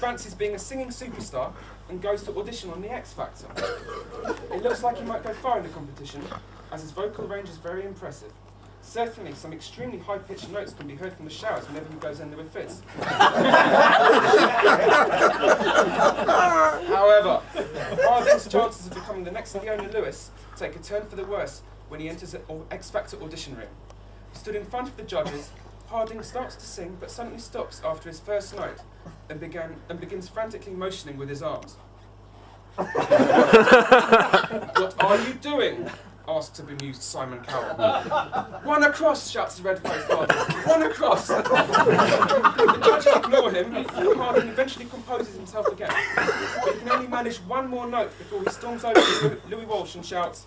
fancies being a singing superstar and goes to audition on the X Factor. It looks like he might go far in the competition, as his vocal range is very impressive. Certainly, some extremely high-pitched notes can be heard from the showers whenever he goes in there with fits. However, Harding's chances of becoming the next Leona Lewis take a turn for the worse when he enters an X Factor audition room. Stood in front of the judges, Harding starts to sing, but suddenly stops after his first note and begins frantically motioning with his arms. "What are you doing?" asks a bemused Simon Cowell. "One across," shouts the red-faced Harding. "One across!" The judges ignore him, and Harding eventually composes himself again. But he can only manage one more note before he storms over to Louis Walsh and shouts,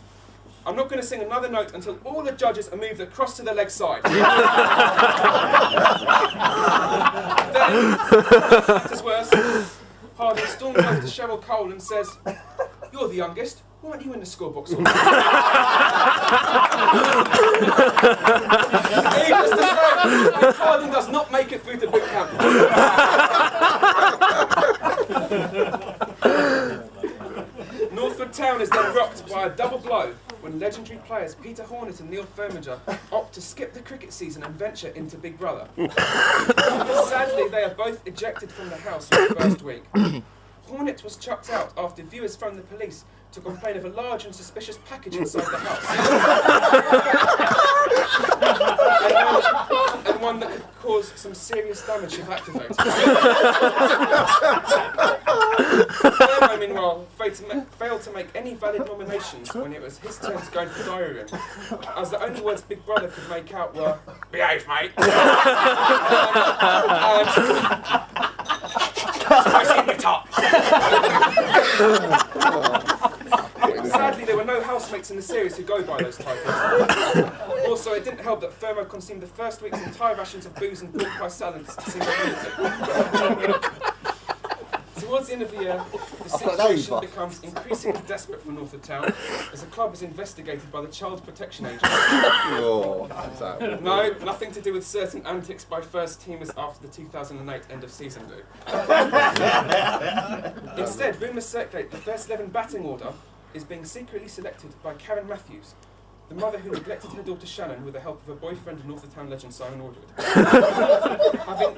"I'm not going to sing another note until all the judges are moved across to the leg side." Then, matters worse, Harding storms over to Cheryl Cole and says, "You're the youngest. Why aren't you in the scorebox all the time?" Needless to say, Harding does not make it through to boot camp. Northwood Town is then rocked by a double blow when legendary players Peter Hornet and Neil Firminger opt to skip the cricket season and venture into Big Brother. Sadly, they are both ejected from the house in the first week. Hornet was chucked out after viewers phoned the police to complain of a large and suspicious package inside the house. and one that could cause some serious damage if activated. Thermo, meanwhile, failed to make any valid nominations when it was his turn to go into the diary room, as the only words Big Brother could make out were, "Behave, mate." "Spicy in the top." Sadly, there were no housemates in the series who go by those titles. Also, it didn't help that Firmo consumed the first week's entire rations of booze and pork pie salads single-handedly. Towards the end of the year, the situation becomes increasingly desperate for Northwood Town, as the club is investigated by the Child Protection Agency. No, nothing to do with certain antics by first teamers after the 2008 end-of-season do. Instead, rumours circulate the first 11 batting order is being secretly selected by Karen Matthews, the mother who neglected her daughter Shannon with the help of her boyfriend and Northwood Town legend Simon Ordward.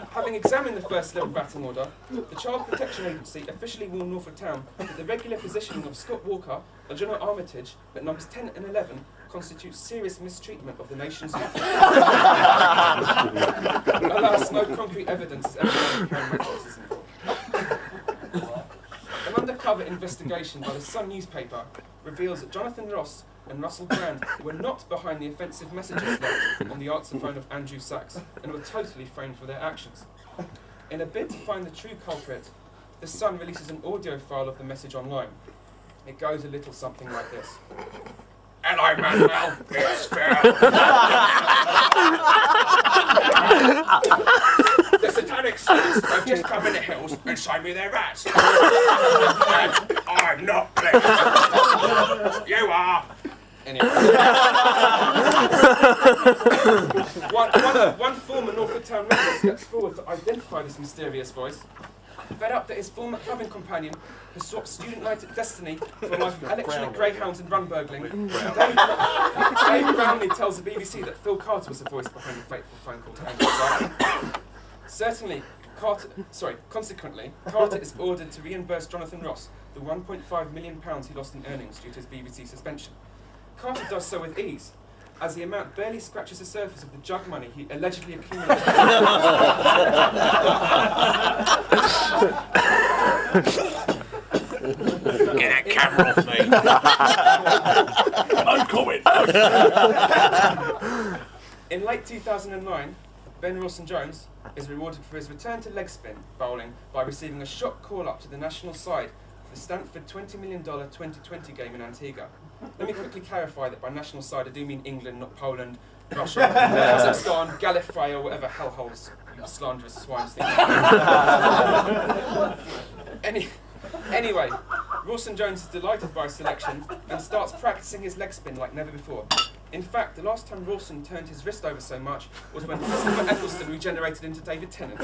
having examined the first 11 batting order, the Child Protection Agency officially warned Northwood Town that the regular positioning of Scott Walker and John Armitage at numbers 10 and 11 constitutes serious mistreatment of the nation's youth. Alas, no concrete evidence is ever found Karen Matthews' involved. An undercover investigation by the Sun newspaper reveals that Jonathan Ross and Russell Brand were not behind the offensive messages left on the answer phone of Andrew Sachs and were totally framed for their actions. In a bid to find the true culprit, the Sun releases an audio file of the message online. It goes a little something like this. "Hello, Manuel, it's Phil. The satanic sluts have just come in the hills and shown me their rats. And I'm not pleased. You are." Anyway. one former Northwood Town member steps forward to identify this mysterious voice. Fed up that his former clubbing companion has swapped student night at Destiny for a life of electronic greyhounds and run burgling, Dave Brownlee tells the BBC that Phil Carter was the voice behind the fateful phone call to Andrew Sachs. Consequently, Carter is ordered to reimburse Jonathan Ross the £1.5 million he lost in earnings due to his BBC suspension. Carter does so with ease, as the amount barely scratches the surface of the jug money he allegedly accumulated. Get that camera off me. No comment. In late 2009, Ben Rawson-Jones is rewarded for his return to leg spin bowling by receiving a shock call-up to the national side for the Stanford $20 million 2020 game in Antigua. Let me quickly clarify that by national side I do mean England, not Poland, Russia, Kazakhstan, Gallifrey, or whatever hellholes you slanderous swines think. Anyway, Rawson-Jones is delighted by his selection and starts practicing his leg spin like never before. In fact, the last time Rawson turned his wrist over so much was when Christopher Eccleston regenerated into David Tennant.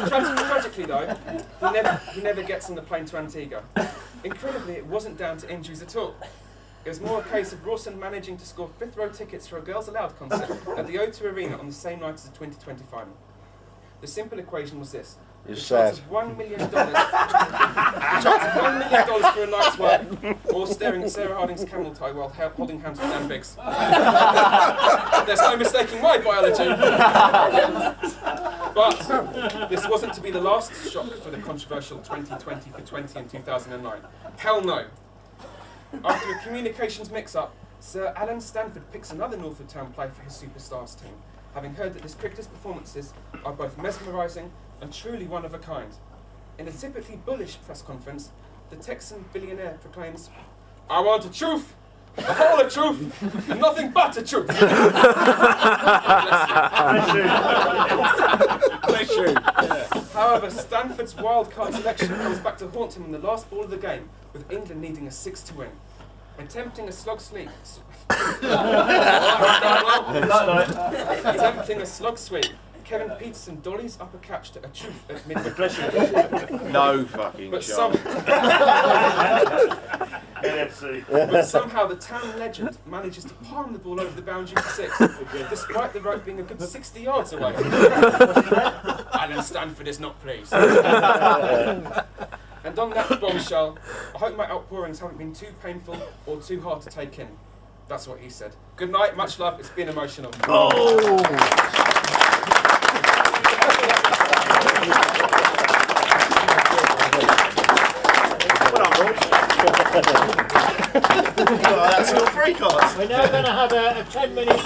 Tragically though, he never gets on the plane to Antigua. Incredibly, it wasn't down to injuries at all. It was more a case of Rawson managing to score fifth-row tickets for a Girls Aloud concert at the O2 Arena on the same night as the 2020 final. The simple equation was this. The chance of $1 million for a night's work, or staring at Sarah Harding's camel toe while holding hands with Dan Biggs. There's no mistaking my biology. But this wasn't to be the last shock for the controversial 2020 for 20 in 2009. Hell no. After a communications mix-up, Sir Alan Stanford picks another North of Town play for his Superstars team, having heard that this cricketer's performances are both mesmerising and truly one of a kind. In a typically bullish press conference, the Texan billionaire proclaims, "I want a truth, the whole of truth, and nothing but a truth." Bless you. However, Stanford's wildcard selection comes back to haunt him in the last ball of the game, with England needing a 6 to win. Attempting a slog sweep. Attempting a slog sweep, Kevin Peterson dollies up a catch to a truth at mid-wicket. No fucking But chance. But somehow the town legend manages to palm the ball over the boundary for 6, despite the rope being a good 60 yards away. Alan Stanford is not pleased. And on that bombshell, I hope my outpourings haven't been too painful or too hard to take in. That's what he said. Good night, much love, it's been emotional. Oh. That's your free cards. We're now going to have a 10-minute